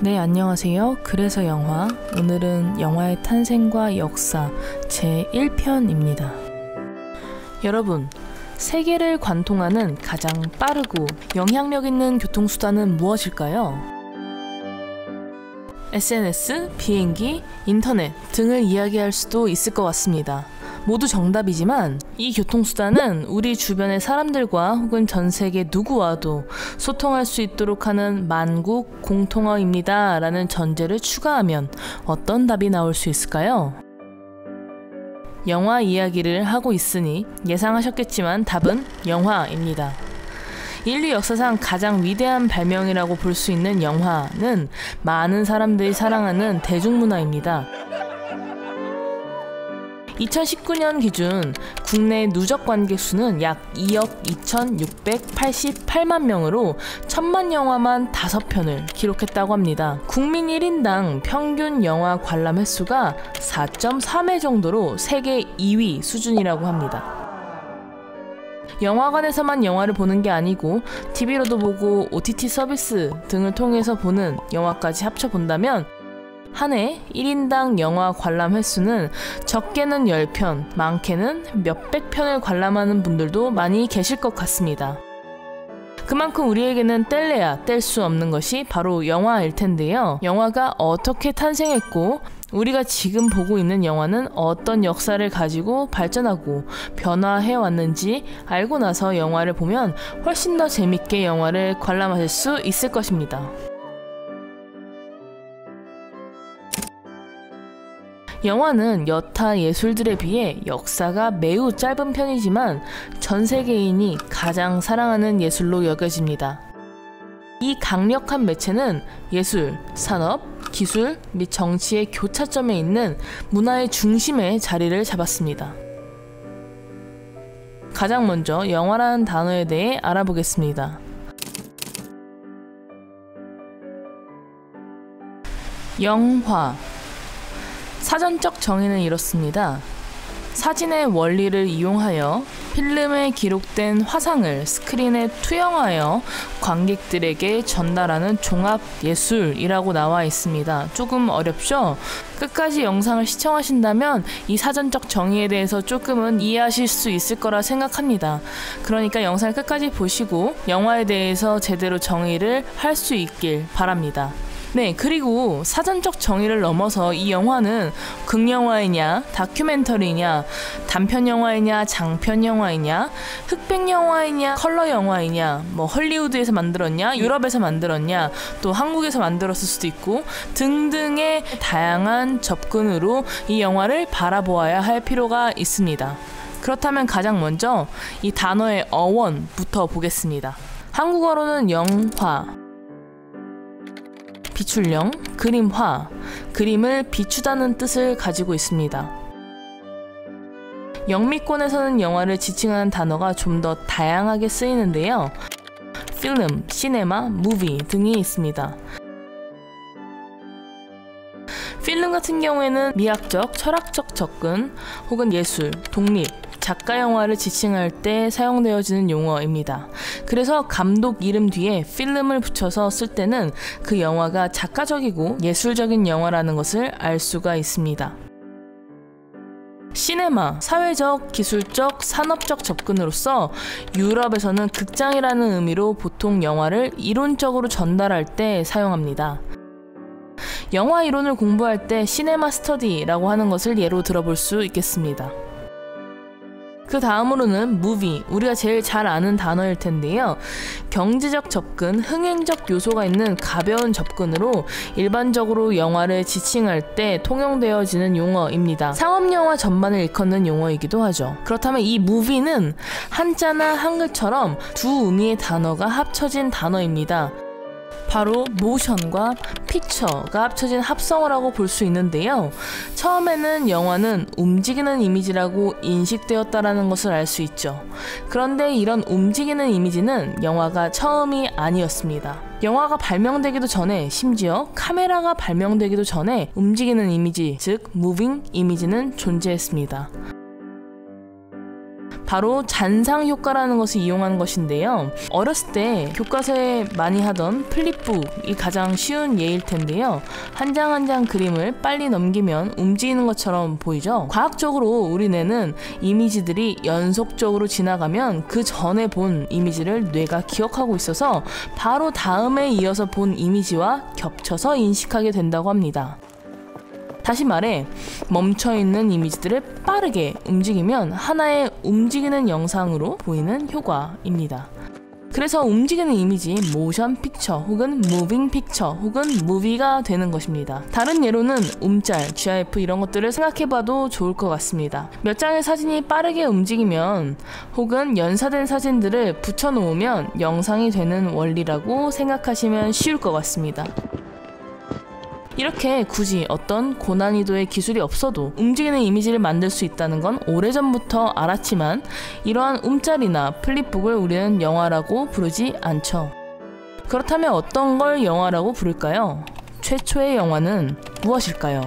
네, 안녕하세요. 그래서 영화, 오늘은 영화의 탄생과 역사 제1편입니다. 여러분, 세계를 관통하는 가장 빠르고 영향력 있는 교통수단은 무엇일까요? SNS, 비행기, 인터넷 등을 이야기할 수도 있을 것 같습니다. 모두 정답이지만 이 교통수단은 우리 주변의 사람들과 혹은 전 세계 누구와도 소통할 수 있도록 하는 만국 공통어입니다 라는 전제를 추가하면 어떤 답이 나올 수 있을까요? 영화 이야기를 하고 있으니 예상하셨겠지만 답은 영화입니다. 인류 역사상 가장 위대한 발명이라고 볼 수 있는 영화는 많은 사람들이 사랑하는 대중문화입니다. 2019년 기준 국내 누적 관객 수는 약 2억 2,688만 명으로 천만 영화만 5편을 기록했다고 합니다. 국민 1인당 평균 영화 관람 횟수가 4.3회 정도로 세계 2위 수준이라고 합니다. 영화관에서만 영화를 보는 게 아니고 TV로도 보고 OTT 서비스 등을 통해서 보는 영화까지 합쳐본다면 한 해 1인당 영화 관람 횟수는 적게는 10편, 많게는 몇백 편을 관람하는 분들도 많이 계실 것 같습니다. 그만큼 우리에게는 뗄래야 뗄 수 없는 것이 바로 영화일 텐데요. 영화가 어떻게 탄생했고 우리가 지금 보고 있는 영화는 어떤 역사를 가지고 발전하고 변화해왔는지 알고 나서 영화를 보면 훨씬 더 재밌게 영화를 관람하실 수 있을 것입니다. 영화는 여타 예술들에 비해 역사가 매우 짧은 편이지만 전 세계인이 가장 사랑하는 예술로 여겨집니다. 이 강력한 매체는 예술, 산업, 기술 및 정치의 교차점에 있는 문화의 중심에 자리를 잡았습니다. 가장 먼저 영화라는 단어에 대해 알아보겠습니다. 영화. 사전적 정의는 이렇습니다. 사진의 원리를 이용하여 필름에 기록된 화상을 스크린에 투영하여 관객들에게 전달하는 종합 예술이라고 나와 있습니다. 조금 어렵죠? 끝까지 영상을 시청하신다면 이 사전적 정의에 대해서 조금은 이해하실 수 있을 거라 생각합니다. 그러니까 영상을 끝까지 보시고 영화에 대해서 제대로 정의를 할 수 있길 바랍니다. 네, 그리고 사전적 정의를 넘어서 이 영화는 극영화이냐, 다큐멘터리냐, 단편영화이냐, 장편영화이냐, 흑백영화이냐, 컬러영화이냐, 헐리우드에서 만들었냐, 유럽에서 만들었냐, 또 한국에서 만들었을 수도 있고 등등의 다양한 접근으로 이 영화를 바라보아야 할 필요가 있습니다. 그렇다면 가장 먼저 이 단어의 어원부터 보겠습니다. 한국어로는 영화, 비출령, 그림화, 그림을 비추다는 뜻을 가지고 있습니다. 영미권에서는 영화를 지칭하는 단어가 좀 더 다양하게 쓰이는데요. 필름, 시네마, 무비 등이 있습니다. 필름 같은 경우에는 미학적, 철학적 접근 혹은 예술, 독립, 작가 영화를 지칭할 때 사용되어지는 용어입니다. 그래서 감독 이름 뒤에 필름을 붙여서 쓸 때는 그 영화가 작가적이고 예술적인 영화라는 것을 알 수가 있습니다. 시네마, 사회적, 기술적, 산업적 접근으로서 유럽에서는 극장이라는 의미로 보통 영화를 이론적으로 전달할 때 사용합니다. 영화 이론을 공부할 때 시네마 스터디라고 하는 것을 예로 들어볼 수 있겠습니다. 그 다음으로는 무비, 우리가 제일 잘 아는 단어일 텐데요. 경제적 접근, 흥행적 요소가 있는 가벼운 접근으로 일반적으로 영화를 지칭할 때 통용되어지는 용어입니다. 상업영화 전반을 일컫는 용어이기도 하죠. 그렇다면 이 무비는 한자나 한글처럼 두 의미의 단어가 합쳐진 단어입니다. 바로 모션과 피처가 합쳐진 합성어라고 볼 수 있는데요. 처음에는 영화는 움직이는 이미지라고 인식되었다라는 것을 알 수 있죠. 그런데 이런 움직이는 이미지는 영화가 처음이 아니었습니다. 영화가 발명되기도 전에, 심지어 카메라가 발명되기도 전에 움직이는 이미지, 즉 무빙 이미지는 존재했습니다. 바로 잔상 효과라는 것을 이용하는 것인데요. 어렸을 때 교과서에 많이 하던 플립북이 가장 쉬운 예일 텐데요. 한 장 한 장 그림을 빨리 넘기면 움직이는 것처럼 보이죠? 과학적으로 우리 뇌는 이미지들이 연속적으로 지나가면 그 전에 본 이미지를 뇌가 기억하고 있어서 바로 다음에 이어서 본 이미지와 겹쳐서 인식하게 된다고 합니다. 다시 말해, 멈춰있는 이미지들을 빠르게 움직이면 하나의 움직이는 영상으로 보이는 효과입니다. 그래서 움직이는 이미지, 모션 픽처 혹은 무빙 픽처 혹은 무비가 되는 것입니다. 다른 예로는 움짤, GIF 이런 것들을 생각해봐도 좋을 것 같습니다. 몇 장의 사진이 빠르게 움직이면 혹은 연사된 사진들을 붙여놓으면 영상이 되는 원리라고 생각하시면 쉬울 것 같습니다. 이렇게 굳이 어떤 고난이도의 기술이 없어도 움직이는 이미지를 만들 수 있다는 건 오래전부터 알았지만 이러한 움짤이나 플립북을 우리는 영화라고 부르지 않죠. 그렇다면 어떤 걸 영화라고 부를까요? 최초의 영화는 무엇일까요?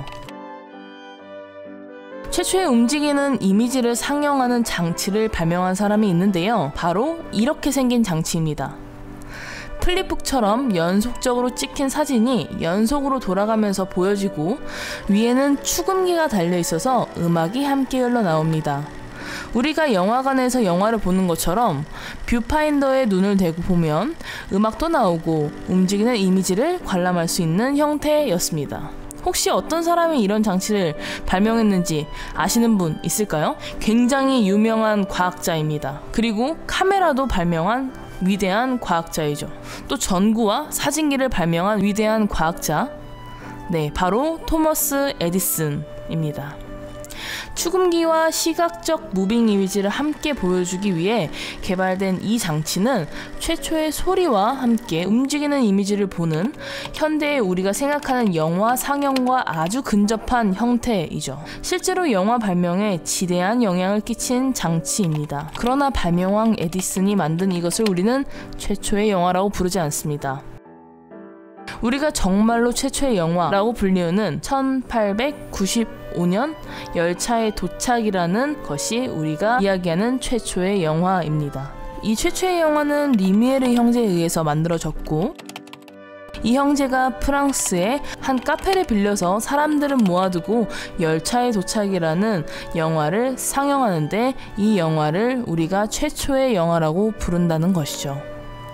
최초의 움직이는 이미지를 상영하는 장치를 발명한 사람이 있는데요. 바로 이렇게 생긴 장치입니다. 플립북처럼 연속적으로 찍힌 사진이 연속으로 돌아가면서 보여지고 위에는 축음기가 달려있어서 음악이 함께 흘러나옵니다. 우리가 영화관에서 영화를 보는 것처럼 뷰파인더에 눈을 대고 보면 음악도 나오고 움직이는 이미지를 관람할 수 있는 형태였습니다. 혹시 어떤 사람이 이런 장치를 발명했는지 아시는 분 있을까요? 굉장히 유명한 과학자입니다. 그리고 카메라도 발명한 위대한 과학자이죠. 또 전구와 사진기를 발명한 위대한 과학자, 네, 바로 토머스 에디슨입니다. 축음기와 시각적 무빙 이미지를 함께 보여주기 위해 개발된 이 장치는 최초의 소리와 함께 움직이는 이미지를 보는 현대의 우리가 생각하는 영화 상영과 아주 근접한 형태이죠. 실제로 영화 발명에 지대한 영향을 끼친 장치입니다. 그러나 발명왕 에디슨이 만든 이것을 우리는 최초의 영화라고 부르지 않습니다. 우리가 정말로 최초의 영화라고 불리우는 1895년 열차의 도착이라는 것이 우리가 이야기하는 최초의 영화입니다. 이 최초의 영화는 리미에르 형제에 의해서 만들어졌고 이 형제가 프랑스의 한 카페를 빌려서 사람들을 모아두고 열차의 도착이라는 영화를 상영하는데 이 영화를 우리가 최초의 영화라고 부른다는 것이죠.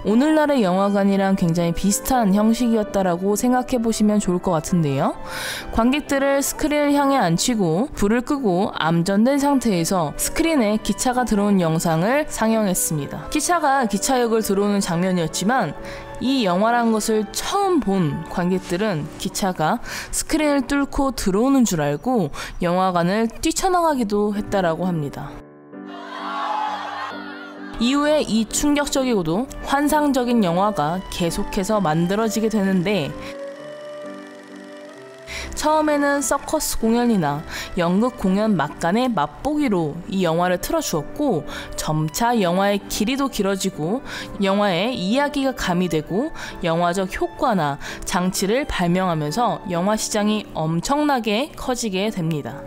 오늘날의 영화관이랑 굉장히 비슷한 형식이었다라고 생각해보시면 좋을 것 같은데요. 관객들을 스크린을 향해 앉히고 불을 끄고 암전된 상태에서 스크린에 기차가 들어온 영상을 상영했습니다. 기차가 기차역을 들어오는 장면이었지만 이 영화란 것을 처음 본 관객들은 기차가 스크린을 뚫고 들어오는 줄 알고 영화관을 뛰쳐나가기도 했다라고 합니다. 이후에 이 충격적이고도 환상적인 영화가 계속해서 만들어지게 되는데 처음에는 서커스 공연이나 연극 공연 막간의 맛보기로 이 영화를 틀어주었고 점차 영화의 길이도 길어지고 영화의 이야기가 가미되고 영화적 효과나 장치를 발명하면서 영화 시장이 엄청나게 커지게 됩니다.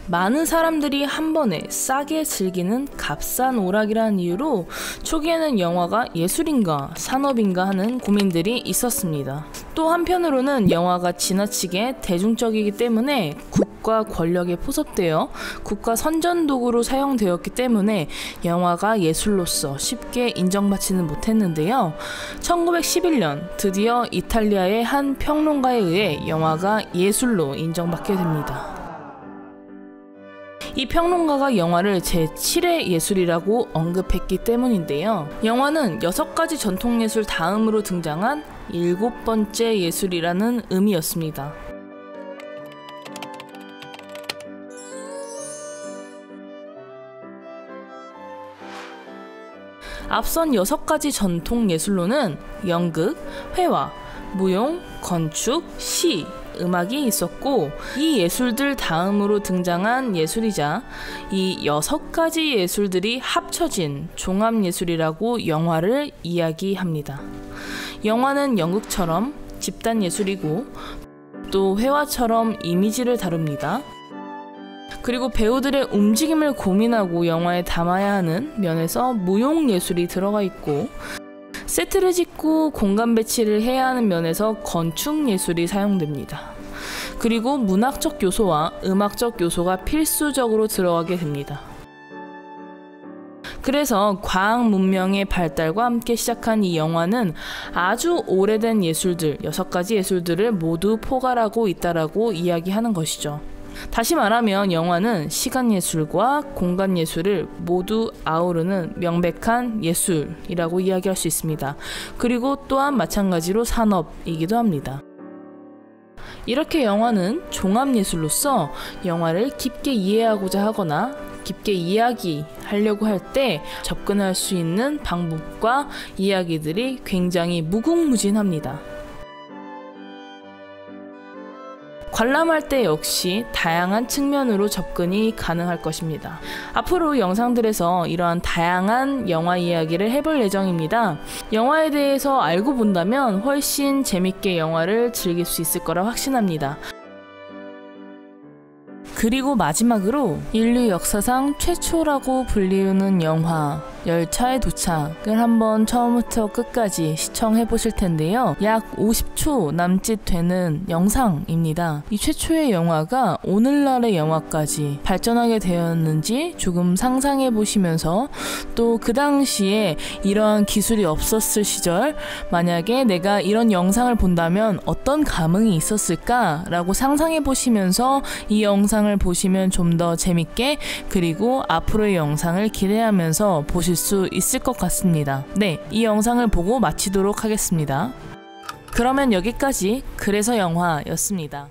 많은 사람들이 한 번에 싸게 즐기는 값싼 오락이라는 이유로 초기에는 영화가 예술인가 산업인가 하는 고민들이 있었습니다. 또 한편으로는 영화가 지나치게 대중적이기 때문에 국가 권력에 포섭되어 국가 선전도구로 사용되었기 때문에 영화가 예술로서 쉽게 인정받지는 못했는데요. 1911년 드디어 이탈리아의 한 평론가에 의해 영화가 예술로 인정받게 됩니다. 이 평론가가 영화를 제7의 예술이라고 언급했기 때문인데요. 영화는 6가지 전통예술 다음으로 등장한 7번째 예술이라는 의미였습니다. 앞선 6가지 전통 예술로는 연극, 회화, 무용, 건축, 시, 음악이 있었고 이 예술들 다음으로 등장한 예술이자 이 6가지 예술들이 합쳐진 종합예술이라고 영화를 이야기합니다. 영화는 연극처럼 집단예술이고 또 회화처럼 이미지를 다룹니다. 그리고 배우들의 움직임을 고민하고 영화에 담아야 하는 면에서 무용 예술이 들어가 있고, 세트를 짓고 공간 배치를 해야 하는 면에서 건축 예술이 사용됩니다. 그리고 문학적 요소와 음악적 요소가 필수적으로 들어가게 됩니다. 그래서 과학 문명의 발달과 함께 시작한 이 영화는 아주 오래된 예술들, 6가지 예술들을 모두 포괄하고 있다라고 이야기하는 것이죠. 다시 말하면 영화는 시간 예술과 공간 예술을 모두 아우르는 명백한 예술이라고 이야기할 수 있습니다. 그리고 또한 마찬가지로 산업이기도 합니다. 이렇게 영화는 종합예술로서 영화를 깊게 이해하고자 하거나 깊게 이야기하려고 할 때 접근할 수 있는 방법과 이야기들이 굉장히 무궁무진합니다. 관람할 때 역시 다양한 측면으로 접근이 가능할 것입니다. 앞으로 영상들에서 이러한 다양한 영화 이야기를 해볼 예정입니다. 영화에 대해서 알고 본다면 훨씬 재밌게 영화를 즐길 수 있을 거라 확신합니다. 그리고 마지막으로 인류 역사상 최초라고 불리우는 영화 열차의 도착을 한번 처음부터 끝까지 시청해 보실 텐데요. 약 50초 남짓 되는 영상입니다. 이 최초의 영화가 오늘날의 영화까지 발전하게 되었는지 조금 상상해 보시면서, 또 그 당시에 이러한 기술이 없었을 시절 만약에 내가 이런 영상을 본다면 어떤 감흥이 있었을까 라고 상상해 보시면서 이 영상을 보시면 좀 더 재밌게, 그리고 앞으로의 영상을 기대하면서 보실 수 있을 것 같습니다. 네, 이 영상을 보고 마치도록 하겠습니다. 그러면 여기까지 그래서 영화였습니다.